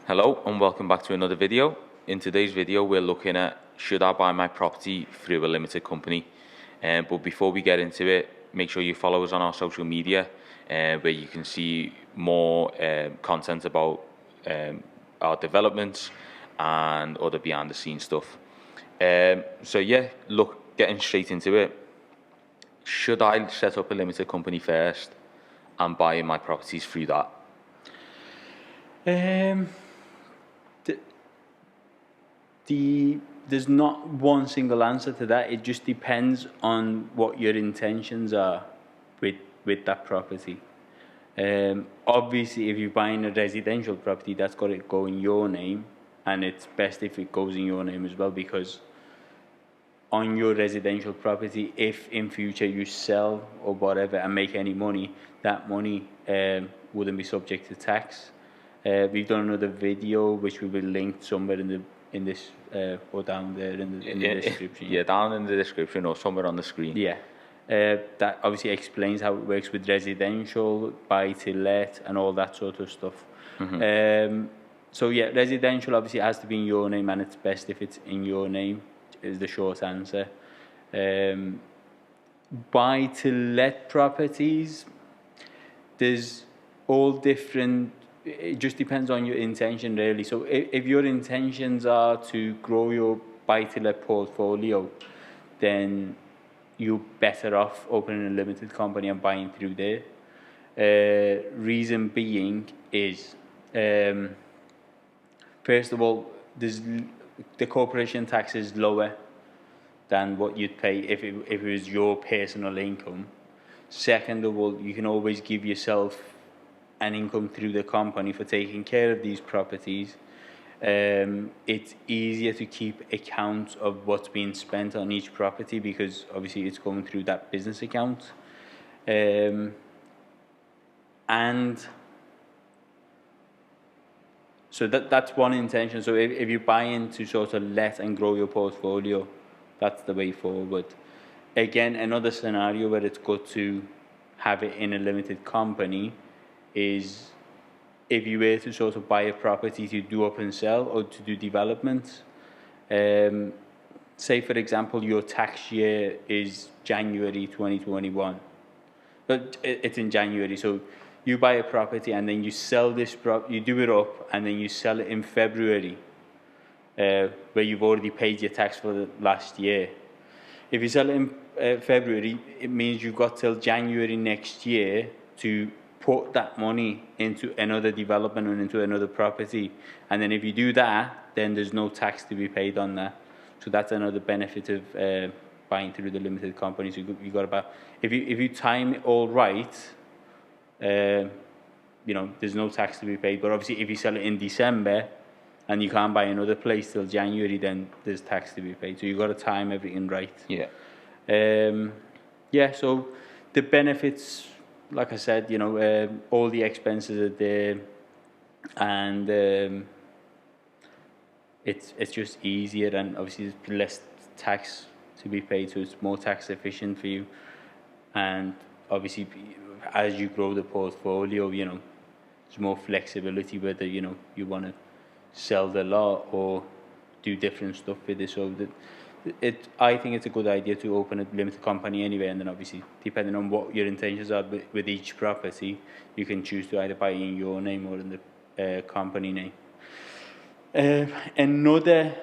Hello and welcome back to another video. In today's video we're looking at should I buy my property through a limited company. But before we get into it, make sure you follow us on our social media where you can see more content about our developments and other behind the scenes stuff. So yeah, getting straight into it. Should I set up a limited company first and buy my properties through that? There's not one single answer to that. It just depends on what your intentions are with that property. Obviously, if you're buying a residential property, that's got to go in your name, and it's best if it goes in your name as well, because on your residential property, if in future you sell or whatever and make any money, that money wouldn't be subject to tax. We've done another video which will be linked somewhere in this or down there in the description. Yeah, down in the description or somewhere on the screen. Yeah, that obviously explains how it works with residential, buy to let, and all that sort of stuff. So yeah, residential obviously has to be in your name, and it's best if it's in your name, is the short answer. Buy to let properties, there's all different. It just depends on your intention, really. So if your intentions are to grow your buy-to-let portfolio, then you're better off opening a limited company and buying through there. Reason being is, first of all, the corporation tax is lower than what you'd pay if it was your personal income. Second of all, you can always give yourself an income through the company for taking care of these properties. It's easier to keep account of what's being spent on each property because obviously it's going through that business account. And so that's one intention. So if you buy in to sort of let and grow your portfolio, that's the way forward. Again, another scenario where it's good to have it in a limited company is if you were to sort of buy a property to do up and sell or to do development. Say, for example, your tax year is January 2021. But it's in January, so you buy a property and then you sell this you do it up and then you sell it in February, where you've already paid your tax for the last year. If you sell it in February, it means you've got till January next year to put that money into another development and into another property, and then if you do that, then there's no tax to be paid on that. So that's another benefit of buying through the limited company. So you got about if you time it all right, there's no tax to be paid. But obviously, if you sell it in December and you can't buy another place till January, then there's tax to be paid. So you got to time everything right. Yeah. So the benefits, like I said, all the expenses are there, and it's just easier, and obviously there's less tax to be paid, so it's more tax efficient for you. And obviously, as you grow the portfolio, there's more flexibility whether you want to sell the lot or do different stuff with it. So I think it's a good idea to open a limited company anyway, and then obviously, depending on what your intentions are with each property, you can choose to either buy in your name or in the company name. Another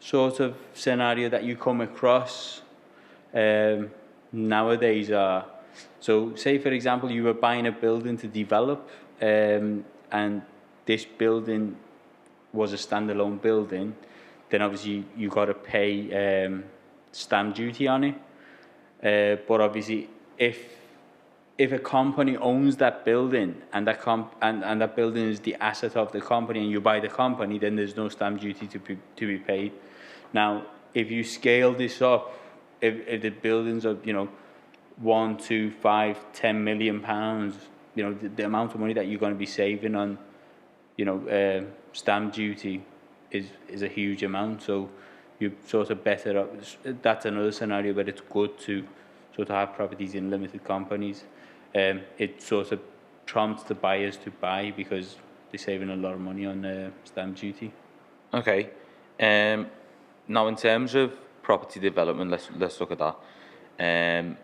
sort of scenario that you come across nowadays are, so say for example you were buying a building to develop, and this building was a standalone building, then obviously you got to pay stamp duty on it. But obviously, if a company owns that building and that building is the asset of the company, and you buy the company, then there's no stamp duty to be paid. Now, if you scale this up, if the buildings are 1, 2, 5, 10 million pounds, the amount of money that you're going to be saving on stamp duty is a huge amount. So you're sort of better up. That's another scenario where it's good to sort of have properties in limited companies. It sort of prompts the buyers to buy because they're saving a lot of money on stamp duty. Okay. Now, in terms of property development, let's look at that. Um,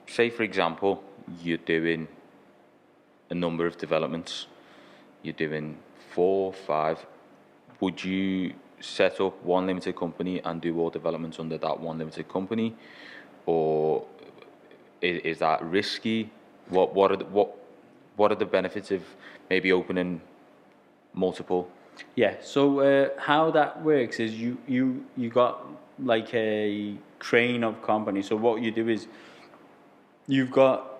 Say, for example, you're doing a number of developments. You're doing 4, 5. Would you set up one limited company and do all developments under that one limited company, or is that risky? What are the benefits of maybe opening multiple? Yeah. So how that works is you got like a train of companies. So what you do is you've got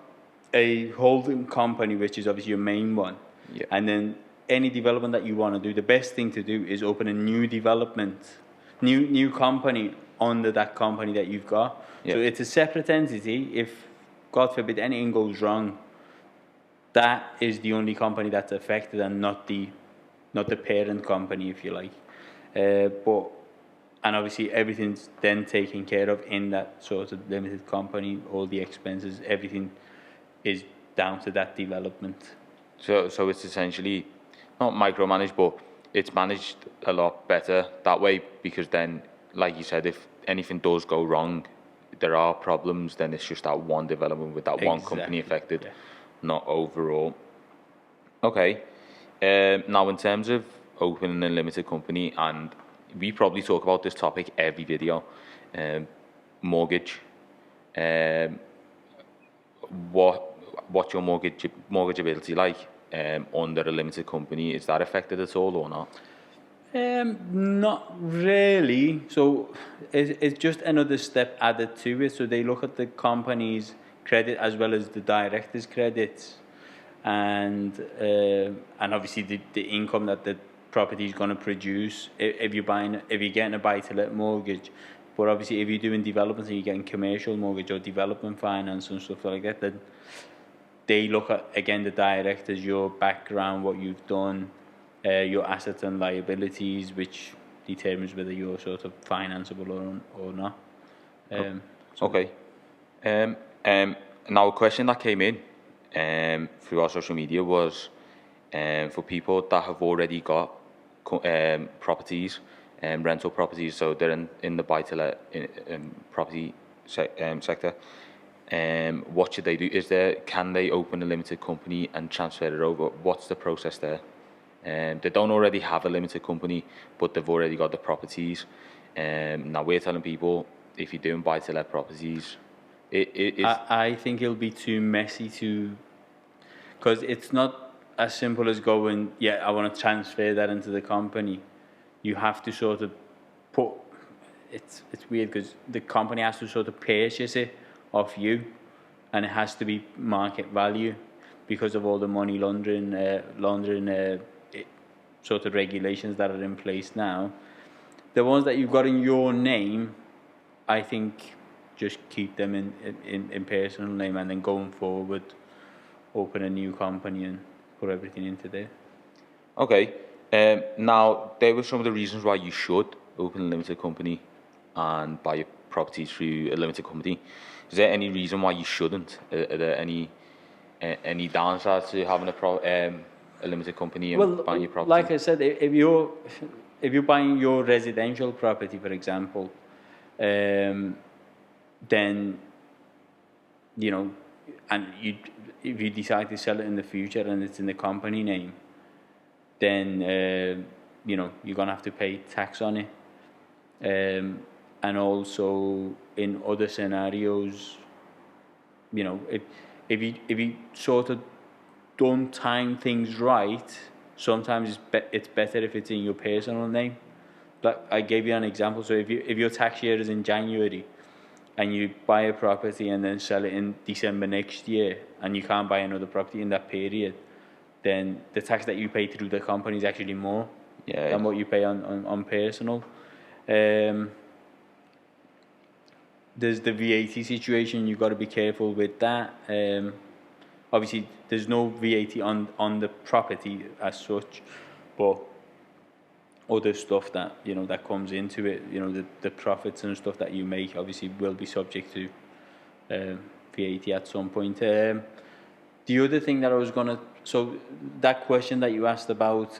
a holding company, which is obviously your main one, Yeah. and then any development that you want to do, the best thing to do is open a new development, new company under that company that you've got. Yeah. So it's a separate entity. If God forbid anything goes wrong, that is the only company that's affected, and not the parent company, if you like. But and obviously everything's then taken care of in that sort of limited company. All the expenses, everything is down to that development. So it's essentially not micromanaged, but it's managed a lot better that way, because then, like you said, if anything does go wrong, there are problems, then it's just that one development with that one company affected, yeah. not overall. Okay. Now, in terms of opening a limited company, and we probably talk about this topic every video, mortgage. What's your mortgageability like under a limited company? Is that affected at all or not? Not really. So it's just another step added to it. So they look at the company's credit as well as the director's credits, and obviously the income that the property is going to produce. If you're getting a buy-to-let mortgage, but obviously if you're doing development and you're getting commercial mortgage or development finance and stuff like that, then they look at, again, the directors, your background, what you've done, your assets and liabilities, which determines whether you're sort of financeable or not. Okay. Now, a question that came in through our social media was for people that have already got properties, rental properties, so they're in the buy-to-let property sector. What should they do? Can they open a limited company and transfer it over? What's the process there? They don't already have a limited company, but they've already got the properties. Now we're telling people, if you're doing buy-to-let properties, I think it'll be too messy because it's not as simple as going, yeah, I want to transfer that into the company. You have to sort of it's weird because the company has to sort of purchase it off you, and it has to be market value because of all the money laundering sort of regulations that are in place now. The ones that you've got in your name, I think just keep them in personal name, and then going forward, open a new company and put everything into there. Okay. Now, there were some of the reasons why you should open a limited company and buy your property through a limited company. Is there any reason why you shouldn't? Are there any downsides to having a limited company and buying your property? Like I said, if you're buying your residential property, for example, then and if you decide to sell it in the future and it's in the company name, then you're gonna have to pay tax on it, and also in other scenarios, if you sort of don't time things right, sometimes it's better if it's in your personal name. But I gave you an example. So if your tax year is in January, and you buy a property and then sell it in December next year, and you can't buy another property in that period, then the tax that you pay through the company is actually more than what you pay on personal. There's the VAT situation. You've got to be careful with that. Obviously, there's no VAT on the property as such, but other stuff that that comes into it, the profits and stuff that you make, obviously will be subject to VAT at some point. The other thing that I was gonna, so that question that you asked about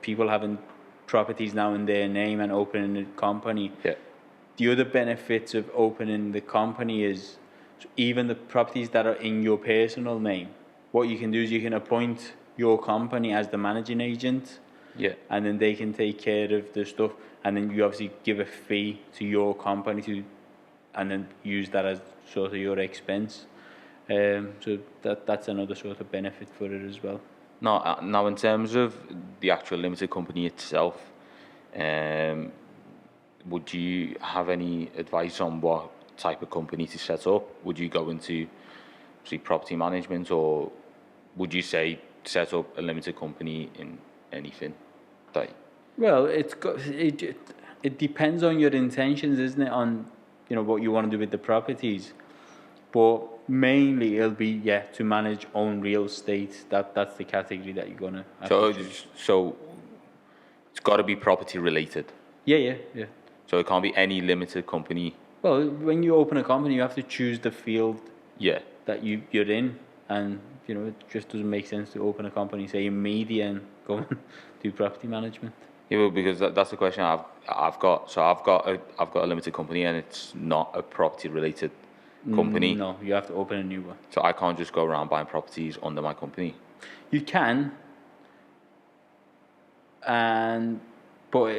people having properties now in their name and opening a company. Yeah. The other benefits of opening the company is even the properties that are in your personal name. What you can do is you can appoint your company as the managing agent. Yeah. And then they can take care of the stuff, and then you obviously give a fee to your company and then use that as sort of your expense. So that's another sort of benefit for it as well. Now in terms of the actual limited company itself, would you have any advice on what type of company to set up? Would you go into, say, property management, or would you say set up a limited company in anything? Well, it depends on your intentions, isn't it? On what you want to do with the properties, but mainly it'll be to manage own real estate. That's the category that you're gonna have to choose. So it's got to be property related. Yeah. So it can't be any limited company. Well, when you open a company, you have to choose the field Yeah. that you're in, and it just doesn't make sense to open a company, say in media, and go and do property management. Yeah, well, because that's the question I've got. So I've got a limited company, and it's not a property related company. No, you have to open a new one. So I can't just go around buying properties under my company. You can, but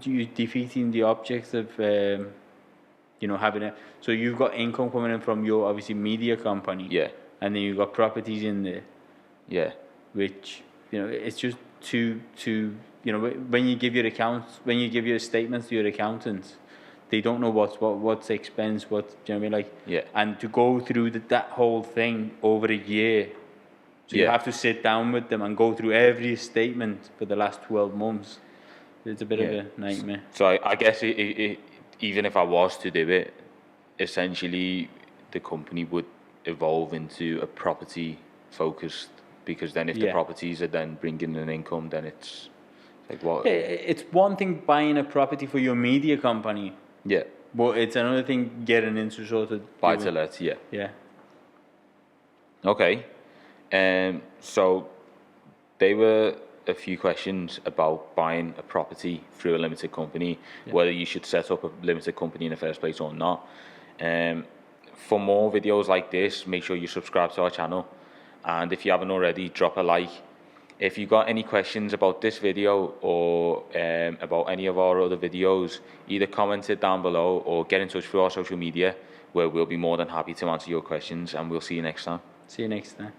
you're defeating the objects of having it. So you've got income coming in from your obviously media company. Yeah. And then you've got properties in there. Yeah. Which it's just to when you give your accounts, when you give your statements to your accountants, they don't know what's expense, what Yeah. And to go through that whole thing over a year, so you have to sit down with them and go through every statement for the last 12 months. It's a bit of a nightmare. So I guess even if I was to do it, essentially the company would evolve into a property focused, because then if the properties are then bringing an income, then it's like what? Yeah, it's one thing buying a property for your media company. Yeah. But it's another thing getting into sort of buy to let. Yeah. Yeah. Okay. So they were a few questions about buying a property through a limited company, whether you should set up a limited company in the first place or not. For more videos like this, make sure you subscribe to our channel, and if you haven't already, drop a like. If you got any questions about this video or about any of our other videos, either comment it down below or get in touch through our social media, where we'll be more than happy to answer your questions, and we'll see you next time. See you next time.